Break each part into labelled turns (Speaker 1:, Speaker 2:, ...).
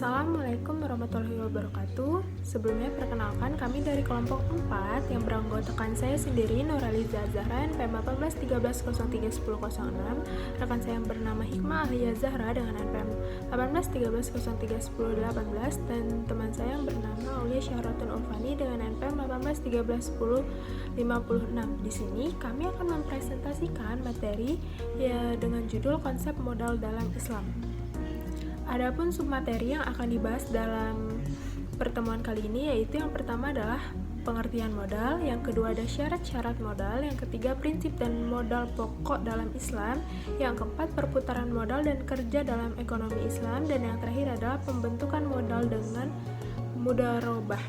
Speaker 1: Assalamualaikum warahmatullahi wabarakatuh. Sebelumnya perkenalkan kami dari kelompok 4 yang beranggotakan saya sendiri Nuraliza Zahra NPM 1813031006, rekan saya yang bernama Hikmah Ahlia Zahra dengan NPM 1813031018, dan teman saya yang bernama Aulia Syahratun Ulfani dengan NPM 18131056. Di sini kami akan mempresentasikan materi dengan judul konsep modal dalam Islam. Adapun submateri yang akan dibahas dalam pertemuan kali ini yaitu yang pertama adalah pengertian modal, yang kedua ada syarat-syarat modal, yang ketiga prinsip dan modal pokok dalam Islam, yang keempat perputaran modal dan kerja dalam ekonomi Islam, dan yang terakhir adalah pembentukan modal dengan mudharabah.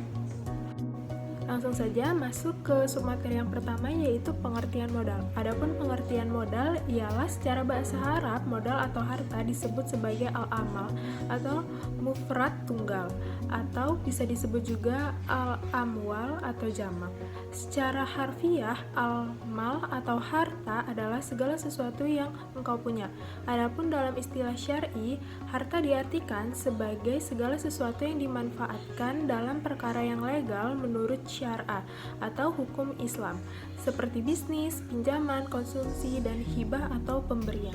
Speaker 1: Langsung saja masuk ke submateri yang pertama yaitu pengertian modal. Adapun pengertian modal ialah secara bahasa Arab modal atau harta disebut sebagai al-amal atau mufrad tunggal, atau bisa disebut juga al-amwal atau jamak. Secara harfiah, al-mal atau harta adalah segala sesuatu yang engkau punya. Adapun dalam istilah syar'i, harta diartikan sebagai segala sesuatu yang dimanfaatkan dalam perkara yang legal menurut syar'a atau hukum Islam, seperti bisnis, pinjaman, konsumsi, dan hibah atau pemberian.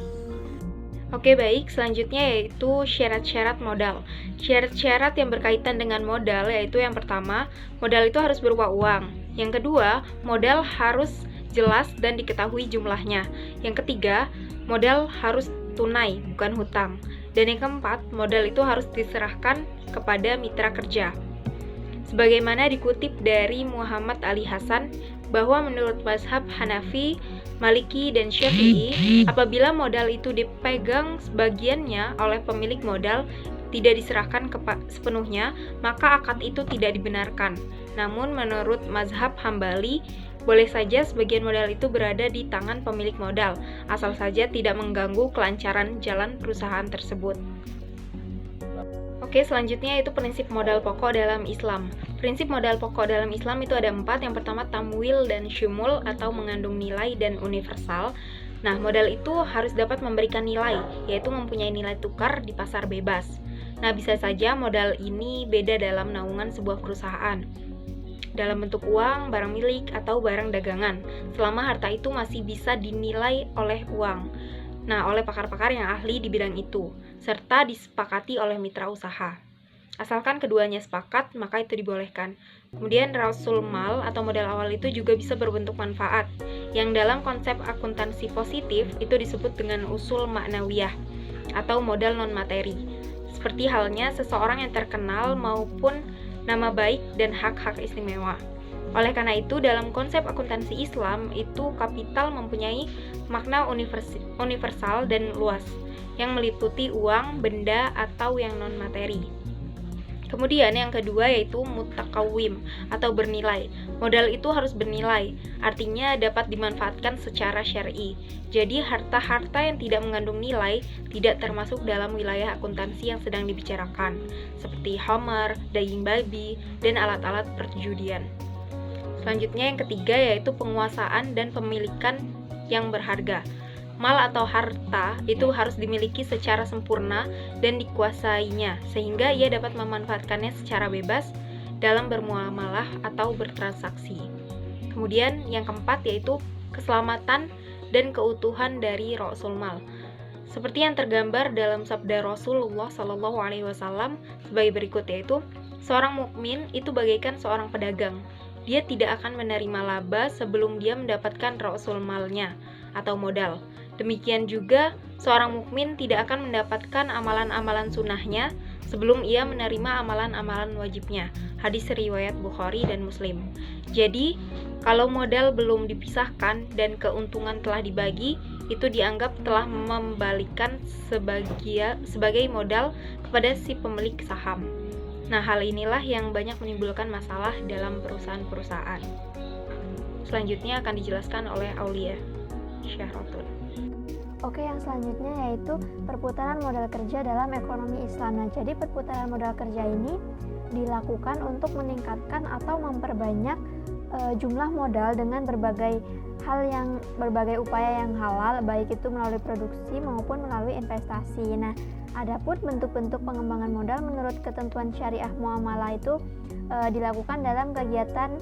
Speaker 2: Oke, baik, selanjutnya yaitu syarat-syarat modal. Syarat-syarat yang berkaitan dengan modal yaitu yang pertama, modal itu harus berupa uang. Yang kedua, modal harus jelas dan diketahui jumlahnya. Yang ketiga, modal harus tunai, bukan hutang. Dan yang keempat, modal itu harus diserahkan kepada mitra kerja. Sebagaimana dikutip dari Muhammad Ali Hasan, bahwa menurut mazhab Hanafi, Maliki, dan Syafi'i, apabila modal itu dipegang sebagiannya oleh pemilik modal, tidak diserahkan sepenuhnya, maka akad itu tidak dibenarkan. Namun menurut mazhab Hambali, boleh saja sebagian modal itu berada di tangan pemilik modal, asal saja tidak mengganggu kelancaran jalan perusahaan tersebut. Oke, selanjutnya itu prinsip modal pokok dalam Islam. Prinsip modal pokok dalam Islam itu ada 4. Yang pertama tamwil dan syumul atau mengandung nilai dan universal. Nah, modal itu harus dapat memberikan nilai, yaitu mempunyai nilai tukar di pasar bebas. Nah, bisa saja modal ini beda dalam naungan sebuah perusahaan, dalam bentuk uang, barang milik, atau barang dagangan, selama harta itu masih bisa dinilai oleh uang. Nah, oleh pakar-pakar yang ahli di bidang itu, serta disepakati oleh mitra usaha. Asalkan keduanya sepakat, maka itu dibolehkan. Kemudian rasul mal atau modal awal itu juga bisa berbentuk manfaat, yang dalam konsep akuntansi positif itu disebut dengan usul maknawiyah atau modal non-materi. Seperti halnya seseorang yang terkenal maupun nama baik dan hak-hak istimewa. Oleh karena itu, dalam konsep akuntansi Islam itu kapital mempunyai makna universal dan luas, yang meliputi uang, benda, atau yang non-materi. Kemudian yang kedua yaitu mutakawim atau bernilai. Modal itu harus bernilai, artinya dapat dimanfaatkan secara syar'i. Jadi harta-harta yang tidak mengandung nilai tidak termasuk dalam wilayah akuntansi yang sedang dibicarakan, seperti homer, daging babi, dan alat-alat perjudian. Selanjutnya yang ketiga yaitu penguasaan dan pemilikan yang berharga. Mal atau harta itu harus dimiliki secara sempurna dan dikuasainya, sehingga ia dapat memanfaatkannya secara bebas dalam bermuamalah atau bertransaksi. Kemudian yang keempat yaitu keselamatan dan keutuhan dari rasul mal. Seperti yang tergambar dalam sabda Rasulullah SAW sebagai berikut, yaitu seorang mukmin itu bagaikan seorang pedagang. Dia tidak akan menerima laba sebelum dia mendapatkan rasul malnya atau modal. Demikian juga seorang mukmin tidak akan mendapatkan amalan-amalan sunnahnya sebelum ia menerima amalan-amalan wajibnya. Hadis riwayat Bukhari dan Muslim. Jadi, kalau modal belum dipisahkan dan keuntungan telah dibagi, itu dianggap telah membalikan sebagai modal kepada si pemilik saham. Nah, hal inilah yang banyak menimbulkan masalah dalam perusahaan-perusahaan. Selanjutnya akan dijelaskan oleh Aulia Syahratun.
Speaker 3: Oke, yang selanjutnya yaitu perputaran modal kerja dalam ekonomi Islam. Nah, jadi perputaran modal kerja ini dilakukan untuk meningkatkan atau memperbanyak jumlah modal dengan berbagai upaya yang halal, baik itu melalui produksi maupun melalui investasi. Nah, Adapun bentuk-bentuk pengembangan modal menurut ketentuan syariah muamalah itu dilakukan dalam kegiatan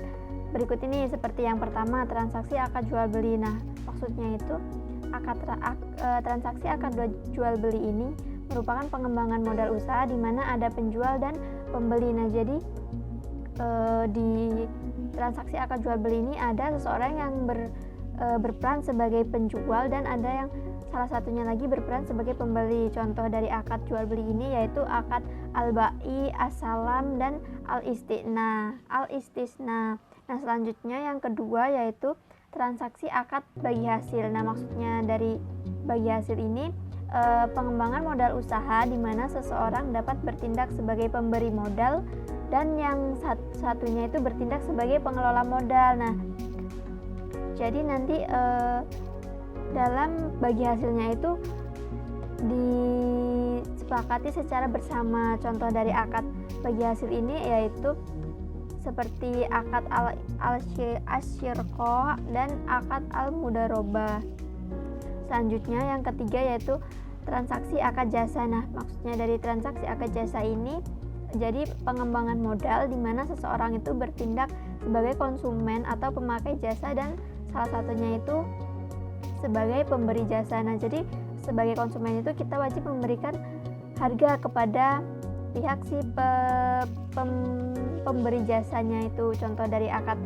Speaker 3: berikut ini, seperti yang pertama, transaksi akad jual beli. Nah, maksudnya itu transaksi akad jual beli ini merupakan pengembangan modal usaha di mana ada penjual dan pembeli. Nah, jadi di transaksi akad jual beli ini ada seseorang yang berperan sebagai penjual dan ada yang salah satunya lagi berperan sebagai pembeli. Contoh dari akad jual beli ini yaitu akad al-bai, as-salam, dan al-istisna. Nah, selanjutnya yang kedua yaitu transaksi akad bagi hasil. Nah, maksudnya dari bagi hasil ini pengembangan modal usaha di mana seseorang dapat bertindak sebagai pemberi modal dan yang satunya itu bertindak sebagai pengelola modal. Nah, jadi nanti dalam bagi hasilnya itu disepakati secara bersama. Contoh dari akad bagi hasil ini yaitu seperti akad al-syirqah dan akad al-mudarobah. Selanjutnya yang ketiga yaitu transaksi akad jasa. Nah, maksudnya dari transaksi akad jasa ini jadi pengembangan modal di mana seseorang itu bertindak sebagai konsumen atau pemakai jasa dan salah satunya itu sebagai pemberi jasa. Nah, jadi sebagai konsumen itu kita wajib memberikan harga kepada pihak si pemberi jasanya itu. Contoh dari akad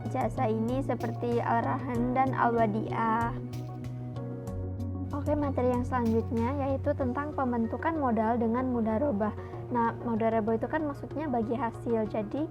Speaker 3: jasa ini seperti al-rahan dan al-wadi'ah. Oke, materi yang selanjutnya yaitu tentang pembentukan modal dengan mudharabah. Nah, mudharabah itu kan maksudnya bagi hasil. Jadi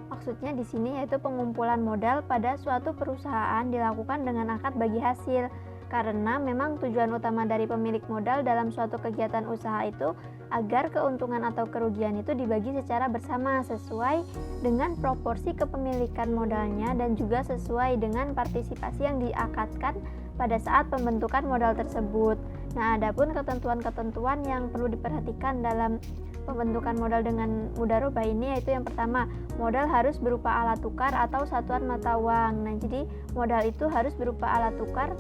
Speaker 3: maksudnya di sini yaitu pengumpulan modal pada suatu perusahaan dilakukan dengan akad bagi hasil. Karena memang tujuan utama dari pemilik modal dalam suatu kegiatan usaha itu agar keuntungan atau kerugian itu dibagi secara bersama sesuai dengan proporsi kepemilikan modalnya dan juga sesuai dengan partisipasi yang diakadkan pada saat pembentukan modal tersebut. Nah, adapun ketentuan-ketentuan yang perlu diperhatikan dalam pembentukan modal dengan mudharabah ini yaitu yang pertama, modal harus berupa alat tukar atau satuan mata uang. Nah, jadi modal itu harus berupa alat tukar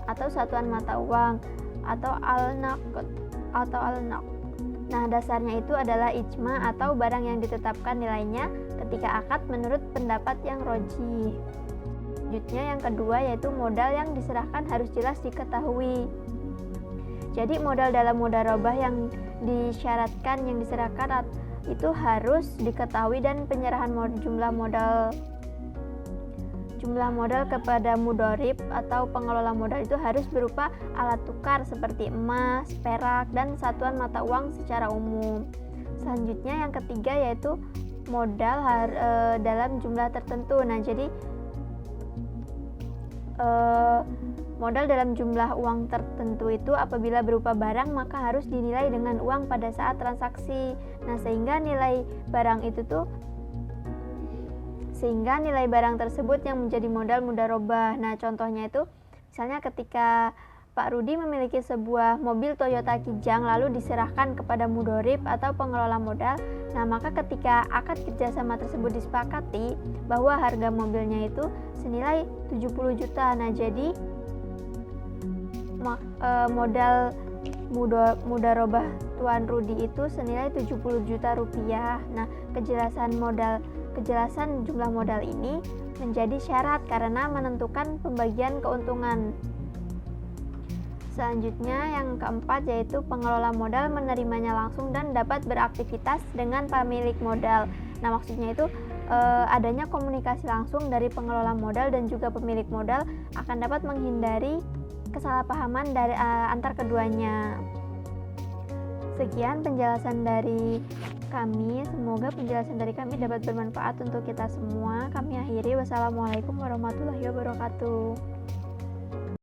Speaker 3: atau satuan mata uang atau al-naqd. Nah, dasarnya itu adalah ijma atau barang yang ditetapkan nilainya ketika akad menurut pendapat yang rojih. Selanjutnya yang kedua yaitu modal yang diserahkan harus jelas diketahui. Jadi modal dalam mudharabah yang disyaratkan yang diserahkan itu harus diketahui dan penyerahan jumlah modal kepada mudharib atau pengelola modal itu harus berupa alat tukar seperti emas, perak, dan satuan mata uang secara umum. Selanjutnya yang ketiga yaitu modal dalam jumlah tertentu. Nah, jadi modal dalam jumlah uang tertentu itu apabila berupa barang maka harus dinilai dengan uang pada saat transaksi. Nah, sehingga nilai barang tersebut yang menjadi modal mudharabah. Nah, contohnya itu misalnya ketika Pak Rudi memiliki sebuah mobil Toyota Kijang lalu diserahkan kepada mudharib atau pengelola modal. Nah, maka ketika akad kerjasama tersebut disepakati bahwa harga mobilnya itu senilai 70 juta. Nah, jadi modal mudharabah Tuan Rudi itu senilai 70 juta rupiah. Nah, kejelasan jumlah modal ini menjadi syarat karena menentukan pembagian keuntungan. Selanjutnya yang keempat yaitu pengelola modal menerimanya langsung dan dapat beraktivitas dengan pemilik modal. Nah, maksudnya itu adanya komunikasi langsung dari pengelola modal dan juga pemilik modal akan dapat menghindari kesalahpahaman dari antar keduanya. Sekian penjelasan dari kami. Semoga penjelasan dari kami dapat bermanfaat untuk kita semua. Kami akhiri. Wassalamualaikum warahmatullahi wabarakatuh.